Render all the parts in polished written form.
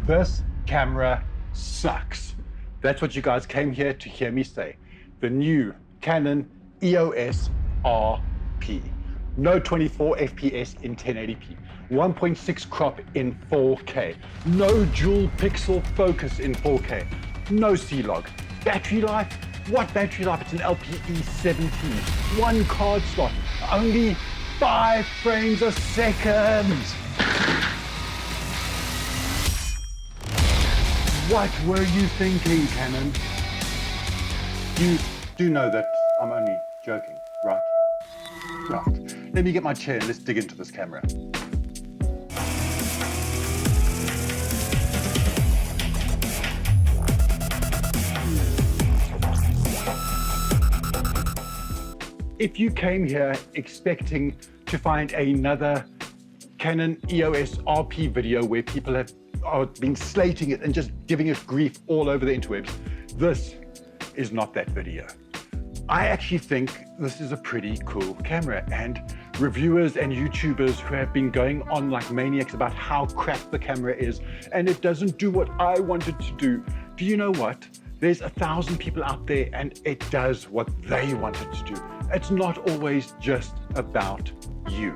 This camera sucks. That's what you guys came here to hear me say. The new Canon EOS RP. No 24 FPS in 1080p. 1.6 crop in 4K. No dual pixel focus in 4K. No C-Log. Battery life? What battery life? It's an LPE 17. One card slot. Only 5 frames a second. What were you thinking, Canon? You do know that I'm only joking, right? Right. Let me get my chair and let's dig into this camera. If you came here expecting to find another Canon EOS RP video where people have been slating it and just giving it grief all over the interwebs, this is not that video. I actually think this is a pretty cool camera, and reviewers and YouTubers who have been going on like maniacs about how crap the camera is and it doesn't do what I wanted to do. Do you know what? There's 1,000 people out there and it does what they wanted to do. It's not always just about you.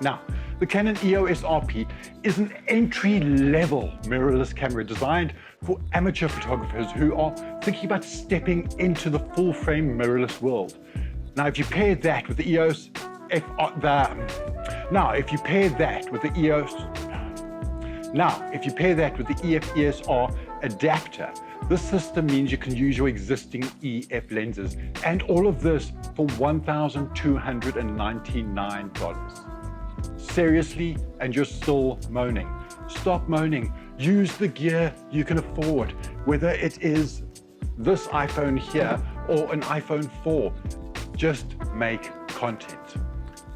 Now, the Canon EOS RP is an entry-level mirrorless camera designed for amateur photographers who are thinking about stepping into the full-frame mirrorless world. Now, if you pair that with the EOS EF-ESR adapter, this system means you can use your existing EF lenses, and all of this for $1,299. Seriously, and you're still moaning. Stop moaning. Use the gear you can afford, whether it is this iPhone here or an iPhone 4. Just make content.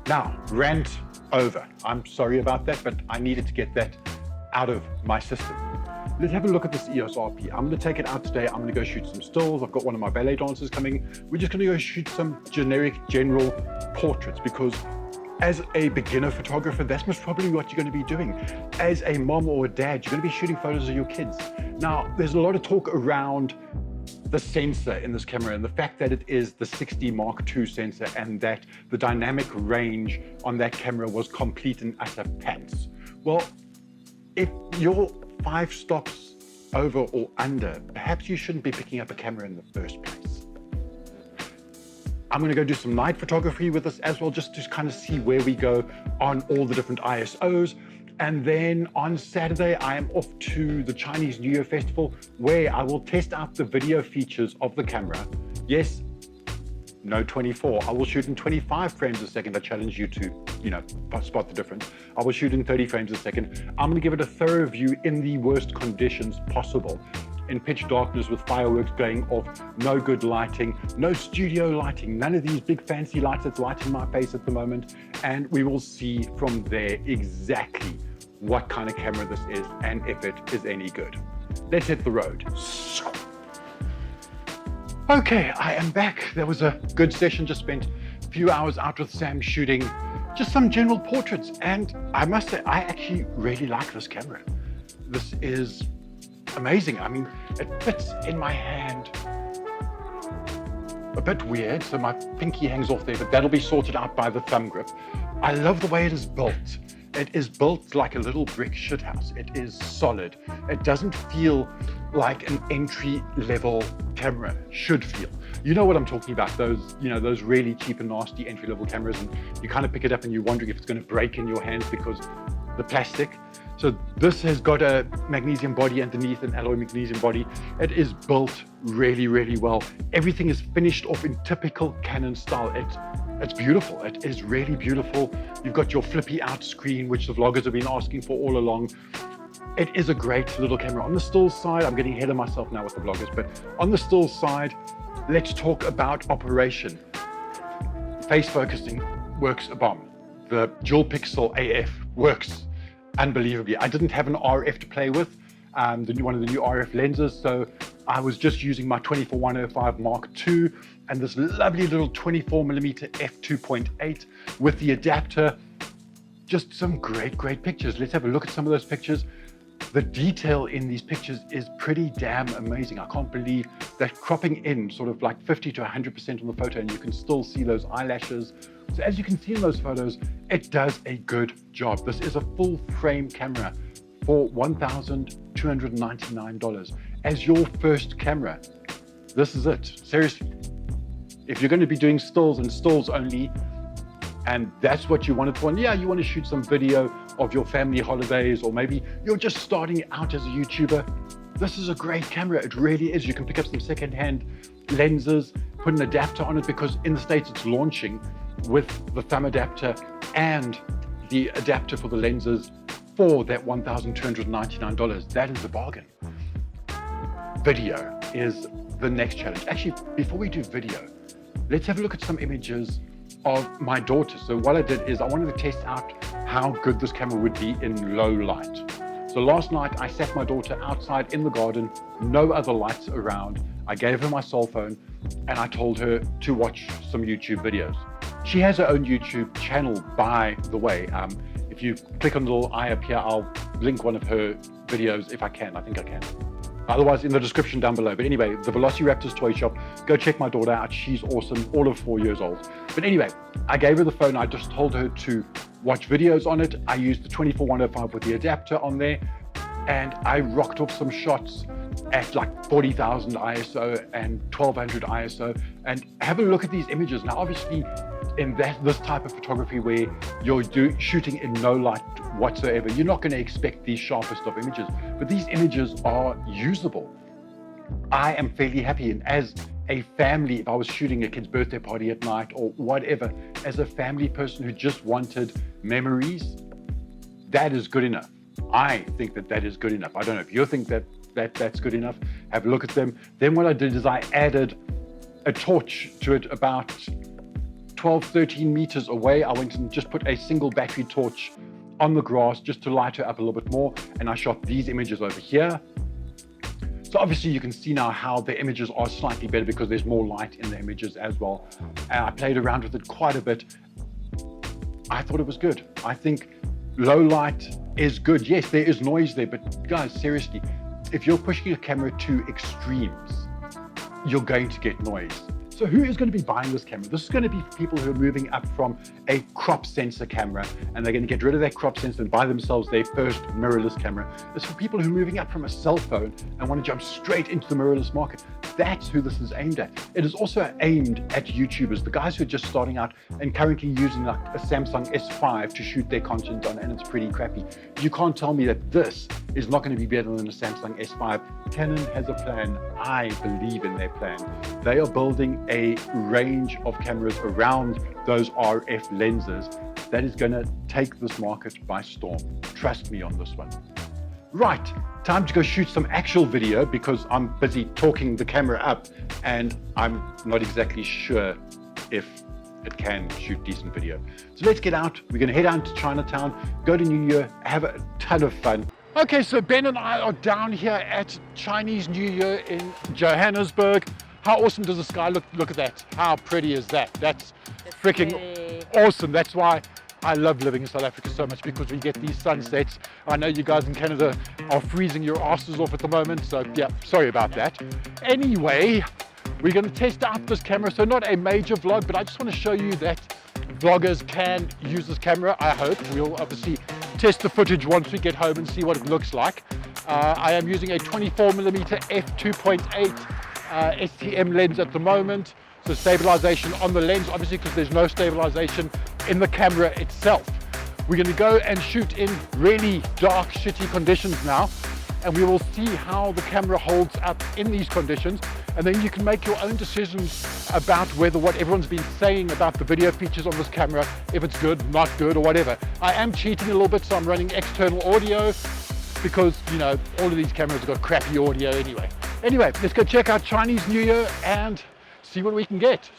Now, rant over. I'm sorry about that, but I needed to get that out of my system. Let's have a look at this EOS RP. I'm going to take it out today. I'm going to go shoot some stills. I've got one of my ballet dancers coming. We're just going to go shoot some general portraits, because as a beginner photographer, that's most probably what you're going to be doing. As a mom or a dad, you're going to be shooting photos of your kids. Now, there's a lot of talk around the sensor in this camera and the fact that it is the 60 Mark II sensor and that the dynamic range on that camera was complete and utter pants. Well, if you're 5 stops over or under, perhaps you shouldn't be picking up a camera in the first place. I'm going to go do some night photography with this as well, just to kind of see where we go on all the different ISOs. And then on Saturday, I am off to the Chinese New Year Festival, where I will test out the video features of the camera. Yes, no 24. I will shoot in 25 frames a second. I challenge you to, spot the difference. I will shoot in 30 frames a second. I'm going to give it a thorough view in the worst conditions possible. In pitch darkness with fireworks going off, no good lighting, no studio lighting, none of these big fancy lights that's lighting my face at the moment. And we will see from there exactly what kind of camera this is and if it is any good. Let's hit the road. Okay, I am back. There was a good session, just spent a few hours out with Sam shooting just some general portraits. And I must say, I actually really like this camera. This is amazing. I mean, it fits in my hand. A bit weird, so my pinky hangs off there, but that'll be sorted out by the thumb grip. I love the way it is built. It is built like a little brick shithouse. It is solid. It doesn't feel like an entry-level camera should feel. You know what I'm talking about, those really cheap and nasty entry-level cameras, and you kind of pick it up and you're wondering if it's going to break in your hands because the plastic. So this has got a magnesium body underneath, an alloy magnesium body. It is built really, really well. Everything is finished off in typical Canon style. It's beautiful. It is really beautiful. You've got your flippy out screen, which the vloggers have been asking for all along. It is a great little camera. On the still side, I'm getting ahead of myself now with the vloggers, but on the still side, let's talk about operation. Face focusing works a bomb. The dual pixel AF works unbelievably. I didn't have an RF to play with, one of the new RF lenses, so I was just using my 24-105 Mark II and this lovely little 24mm f2.8 with the adapter. Just some great pictures. Let's have a look at some of those pictures. The detail in these pictures is pretty damn amazing. I can't believe that cropping in sort of like 50 to 100% on the photo, and you can still see those eyelashes. So as you can see in those photos, it does a good job. This is a full frame camera for $1,299. As your first camera, this is it. Seriously, if you're going to be doing stills and stills only, and that's what you want it for, and yeah, you want to shoot some video of your family holidays, or maybe you're just starting out as a YouTuber, this is a great camera. It really is. You can pick up some secondhand lenses, put an adapter on it, because in the States it's launching with the thumb adapter and the adapter for the lenses for that $1,299. That is a bargain. Video is the next challenge. Actually, before we do video, let's have a look at some images of my daughter. So what I did is I wanted to test out how good this camera would be in low light. So last night I sat my daughter outside in the garden, no other lights around. I gave her my cell phone and I told her to watch some YouTube videos. She has her own YouTube channel, by the way. If you click on the little eye up here, I'll link one of her videos if I can. I think I can. Otherwise, in the description down below. But anyway, the Velociraptors Toy Shop, go check my daughter out. She's awesome, all of 4 years old. But anyway, I gave her the phone. I just told her to watch videos on it. I used the 24-105 with the adapter on there, and I rocked off some shots at like 40,000 ISO and 1200 ISO. And have a look at these images. Now, obviously, in this type of photography where you're shooting in no light whatsoever, you're not going to expect the sharpest of images, but these images are usable. I am fairly happy, and as a family, if I was shooting a kid's birthday party at night or whatever, as a family person who just wanted memories, that is good enough. I think that that is good enough. I don't know if you think that's good enough. Have a look at them. Then what I did is I added a torch to it about 12-13 meters away. I went and just put a single battery torch on the grass just to light her up a little bit more, and I shot these images over here. So obviously you can see now how the images are slightly better because there's more light in the images as well, and I played around with it quite a bit. I thought it was good. I think low light is good. Yes, there is noise there, but guys, seriously, if you're pushing a camera to extremes, you're going to get noise. So who is going to be buying this camera? This is going to be for people who are moving up from a crop sensor camera, and they're going to get rid of that crop sensor and buy themselves their first mirrorless camera. It's for people who are moving up from a cell phone and want to jump straight into the mirrorless market. That's who this is aimed at. It is also aimed at YouTubers, the guys who are just starting out and currently using like a Samsung S5 to shoot their content on, and it's pretty crappy. You can't tell me that this is not going to be better than a Samsung S5. Canon has a plan. I believe in their plan. They are building a range of cameras around those RF lenses that is going to take this market by storm. Trust me on this one. Right, time to go shoot some actual video because I'm busy talking the camera up and I'm not exactly sure if it can shoot decent video. So let's get out. We're going to head out to Chinatown, go to New Year, have a ton of fun. Okay, so Ben and I are down here at Chinese New Year in Johannesburg. How awesome does the sky look? Look at that. How pretty is that? That's freaking awesome. That's why I love living in South Africa so much, because we get these sunsets. I know you guys in Canada are freezing your asses off at the moment, so yeah, sorry about that. Anyway, we're going to test out this camera. So not a major vlog, but I just want to show you that vloggers can use this camera. I hope we'll obviously test the footage once we get home and see what it looks like. I am using a 24mm f2.8 STM lens at the moment. So stabilization on the lens, obviously, because there's no stabilization in the camera itself. We're going to go and shoot in really dark, shitty conditions now, and we will see how the camera holds up in these conditions, and then you can make your own decisions about whether what everyone's been saying about the video features on this camera, if it's good, not good, or whatever. I am cheating a little bit, so I'm running external audio because, you know, all of these cameras have got crappy audio anyway. Anyway, let's go check out Chinese New Year and see what we can get.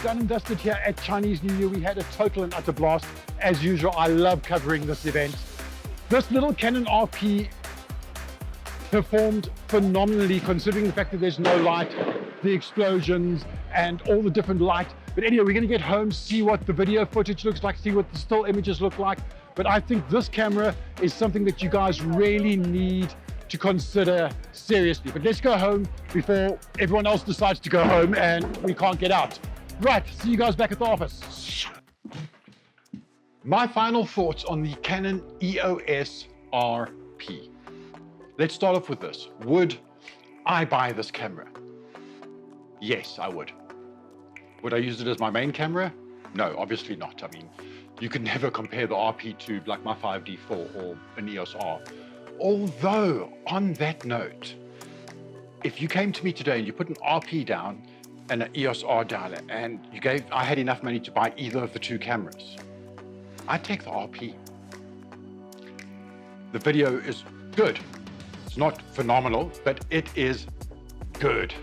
done and dusted here at Chinese New Year. We had a total and utter blast. As usual, I love covering this event. This little Canon RP performed phenomenally, considering the fact that there's no light, the explosions, and all the different light. But anyway, we're going to get home, see what the video footage looks like, see what the still images look like. But I think this camera is something that you guys really need to consider seriously. But let's go home before everyone else decides to go home and we can't get out. Right, see you guys back at the office. My final thoughts on the Canon EOS RP. Let's start off with this. Would I buy this camera? Yes, I would. Would I use it as my main camera? No, obviously not. I mean, you can never compare the RP to like my 5D4 or an EOS R. Although, on that note, if you came to me today and you put an RP down and an EOS R down and I had enough money to buy either of the two cameras, I'd take the RP. The video is good. It's not phenomenal, but it is good.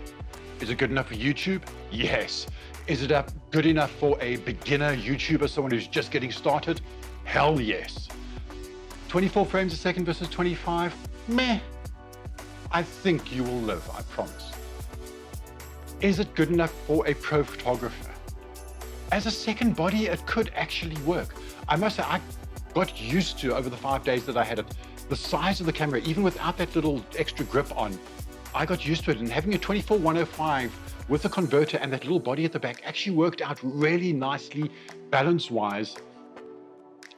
Is it good enough for YouTube? Yes. Is it good enough for a beginner YouTuber, someone who's just getting started? Hell yes. 24 frames a second versus 25? Meh. I think you will live, I promise. Is it good enough for a pro photographer? As a second body, it could actually work. I must say, I got used to, over the 5 days that I had it, the size of the camera, even without that little extra grip on, I got used to it. And having a 24-105 with a converter and that little body at the back actually worked out really nicely, balance-wise,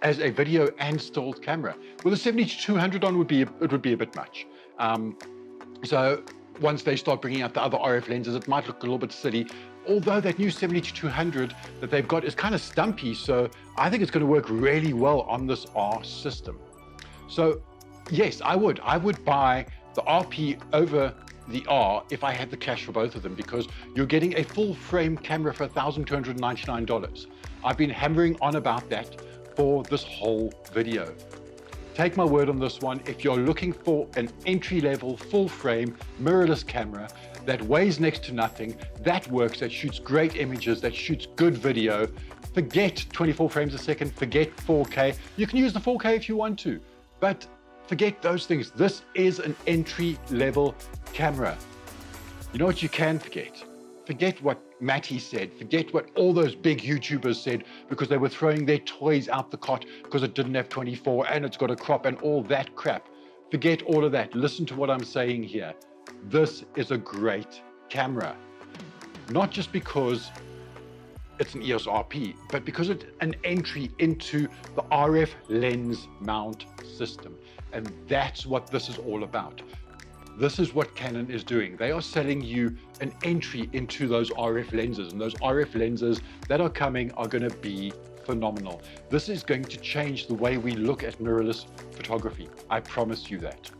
as a video and still camera. With a 70-200 on, it would be a bit much. So once they start bringing out the other RF lenses, it might look a little bit silly. Although that new 70-200 that they've got is kind of stumpy, so I think it's going to work really well on this R system. So yes, I would buy the RP over the R if I had the cash for both of them, because you're getting a full frame camera for $1,299. I've been hammering on about that for this whole video. Take my word on this one. If you're looking for an entry-level, full-frame, mirrorless camera that weighs next to nothing, that works, that shoots great images, that shoots good video, forget 24 frames a second, forget 4K. You can use the 4K if you want to, but forget those things. This is an entry-level camera. You know what you can forget? Forget what Matty said. Forget what all those big YouTubers said, because they were throwing their toys out the cot because it didn't have 24 and it's got a crop and all that crap. Forget all of that. Listen to what I'm saying here. This is a great camera. Not just because it's an EOS RP, but because it's an entry into the RF lens mount system. And that's what this is all about. This is what Canon is doing. They are selling you an entry into those RF lenses, and those RF lenses that are coming are going to be phenomenal. This is going to change the way we look at mirrorless photography. I promise you that.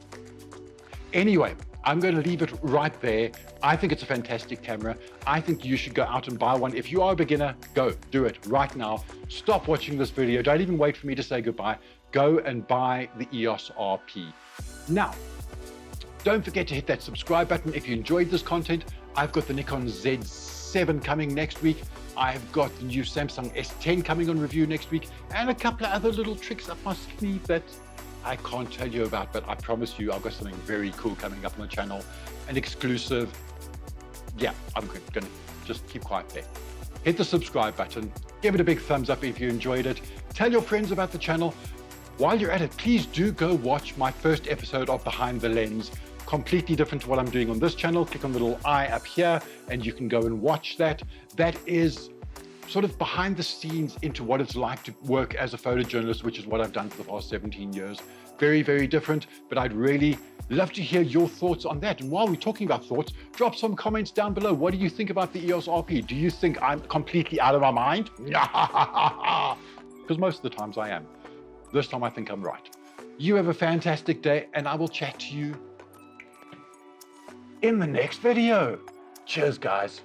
Anyway, I'm going to leave it right there. I think it's a fantastic camera. I think you should go out and buy one. If you are a beginner, go do it right now. Stop watching this video. Don't even wait for me to say goodbye. Go and buy the EOS RP. Now, don't forget to hit that subscribe button if you enjoyed this content. I've got the Nikon Z7 coming next week. I've got the new Samsung S10 coming on review next week, and a couple of other little tricks up my sleeve that I can't tell you about, but I promise you I've got something very cool coming up on the channel, an exclusive. Yeah, I'm gonna just keep quiet there. Hit the subscribe button, give it a big thumbs up if you enjoyed it. Tell your friends about the channel. While you're at it, please do go watch my first episode of Behind the Lens. Completely different to what I'm doing on this channel. Click on the little eye up here and you can go and watch that. That is sort of behind the scenes into what it's like to work as a photojournalist, which is what I've done for the past 17 years. Very, very different, but I'd really love to hear your thoughts on that. And while we're talking about thoughts, drop some comments down below. What do you think about the EOS RP? Do you think I'm completely out of my mind? Because most of the times I am. This time I think I'm right. You have a fantastic day, and I will chat to you in the next video. Cheers, guys.